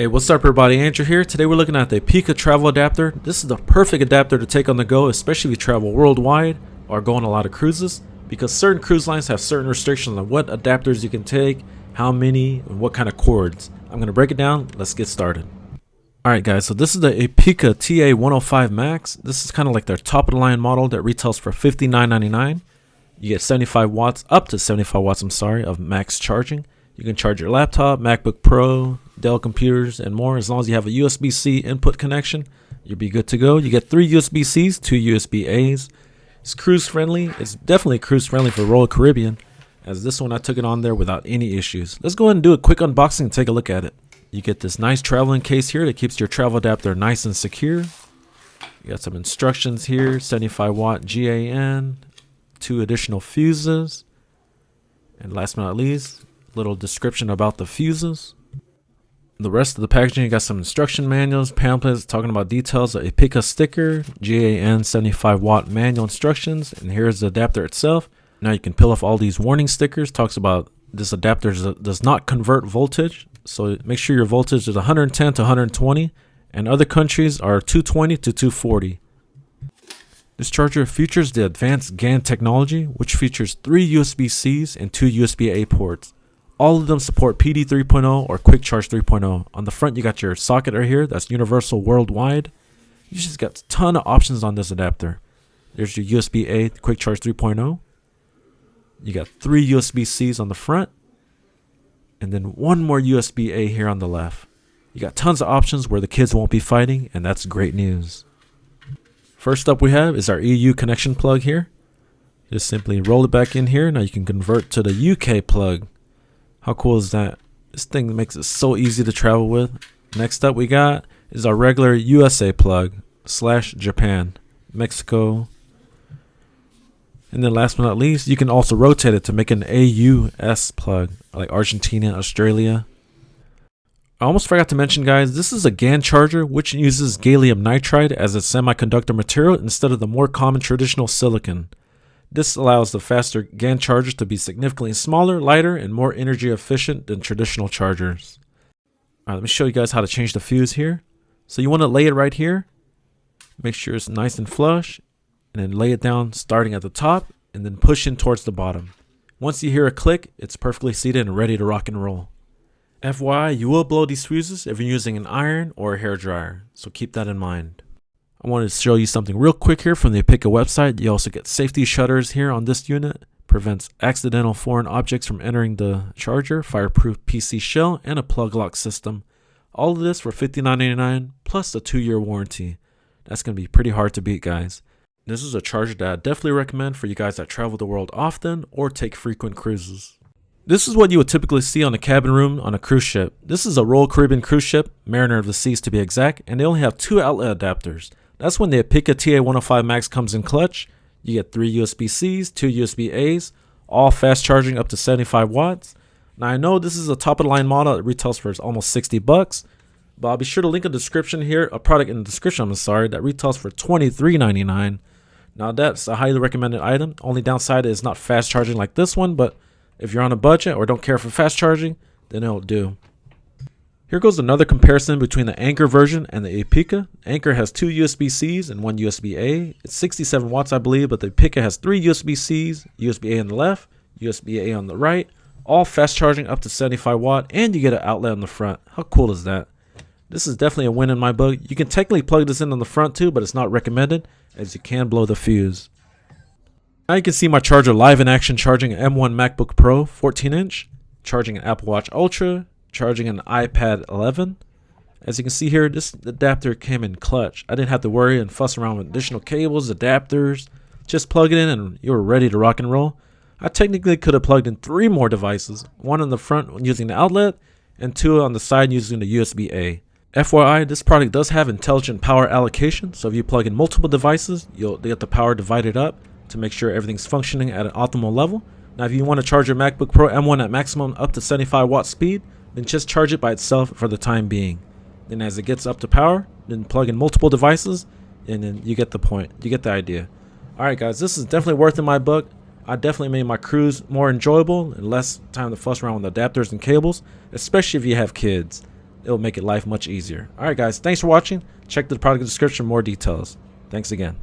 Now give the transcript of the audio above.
Hey, what's up everybody, Andrew here. Today we're looking at the Epicka travel adapter. This is the perfect adapter to take on the go, especially if you travel worldwide or go on a lot of cruises, because certain cruise lines have certain restrictions on what adapters you can take, how many, and what kind of cords. I'm going to break it down. Let's get started. Alright guys, so this is the Epicka TA105 Max. This is kind of like their top of the line model that retails for $59.99. You get 75 watts, up to 75 watts, of max charging. You can charge your laptop, MacBook Pro, Dell computers, and more. As long as you have a USB-C input connection, you'll be good to go. You get 3 USB-Cs, 2 USB-As. It's cruise friendly. It's definitely cruise friendly for Royal Caribbean, as this one I took it on there without any issues. Let's go ahead and do a quick unboxing and take a look at it. You get this nice traveling case here that keeps your travel adapter nice and secure. You got some instructions here, 75 watt GAN, 2 additional fuses, and last but not least, little description about the fuses. The rest of the packaging, you got some instruction manuals, pamphlets talking about details, a Epicka sticker, GAN 75 watt manual instructions, and here's the adapter itself. Now you can peel off all these warning stickers. Talks about this adapter does not convert voltage, so make sure your voltage is 110 to 120, and other countries are 220 to 240. This charger features the advanced GAN technology, which features 3 USB-Cs and 2 USB-A ports. All of them support PD 3.0 or Quick Charge 3.0. On the front, you got your socket right here. That's universal worldwide. You just got a ton of options on this adapter. There's your USB-A Quick Charge 3.0. You got 3 USB-Cs on the front, and then 1 more USB-A here on the left. You got tons of options where the kids won't be fighting, and that's great news. First up we have is our EU connection plug here. Just simply roll it back in here. Now you can convert to the UK plug. How cool is that? This thing makes it so easy to travel with. Next up we got is our regular USA plug / Japan, Mexico. And then last but not least, you can also rotate it to make an AUS plug, like Argentina, Australia. I almost forgot to mention, guys, this is a GAN charger which uses gallium nitride as a semiconductor material instead of the more common traditional silicon. This allows the faster GAN chargers to be significantly smaller, lighter, and more energy efficient than traditional chargers. Alright, let me show you guys how to change the fuse here. So you want to lay it right here. Make sure it's nice and flush. And then lay it down starting at the top and then push in towards the bottom. Once you hear a click, it's perfectly seated and ready to rock and roll. FYI, you will blow these fuses if you're using an iron or a hair dryer, so keep that in mind. I wanted to show you something real quick here from the Epicka website. You also get safety shutters here on this unit. Prevents accidental foreign objects from entering the charger, fireproof PC shell, and a plug lock system. All of this for $59.99 plus a 2-year warranty. That's going to be pretty hard to beat, guys. This is a charger that I definitely recommend for you guys that travel the world often or take frequent cruises. This is what you would typically see on a cabin room on a cruise ship. This is a Royal Caribbean cruise ship, Mariner of the Seas to be exact, and they only have 2 outlet adapters. That's when the Epicka TA105 Max comes in clutch. You get 3 USB-Cs, 2 USB-As, all fast charging up to 75 watts. Now I know this is a top of the line model. It retails for almost $60, but I'll be sure to link a description here, a product in the description, that retails for $23.99. Now that's a highly recommended item. Only downside is not fast charging like this one, but if you're on a budget or don't care for fast charging, then it'll do. Here goes another comparison between the Anchor version and the Epicka. Anchor has 2 USB-Cs and 1 USB-A. It's 67 watts, I believe, but the Epicka has 3 USB-Cs, USB-A on the left, USB-A on the right, all fast charging up to 75 watt, and you get an outlet on the front. How cool is that? This is definitely a win in my book. You can technically plug this in on the front too, but it's not recommended as you can blow the fuse. Now you can see my charger live in action, charging an M1 MacBook Pro 14-inch, charging an Apple Watch Ultra, charging an iPad 11. As you can see here, this adapter came in clutch. I didn't have to worry and fuss around with additional cables, adapters. Just plug it in and you were ready to rock and roll. I technically could have plugged in 3 more devices, 1 on the front using the outlet and 2 on the side using the USB-A. FYI, this product does have intelligent power allocation, so if you plug in multiple devices, you'll get the power divided up to make sure everything's functioning at an optimal level. Now if you want to charge your MacBook Pro M1 at maximum up to 75 watt speed, then just charge it by itself for the time being. Then as it gets up to power, then plug in multiple devices, and then you get the point. You get the idea. Alright guys, this is definitely worth in my book. I definitely made my cruise more enjoyable and less time to fuss around with adapters and cables, especially if you have kids. it'll make it life much easier. Alright guys, thanks for watching. Check the product description for more details. Thanks again.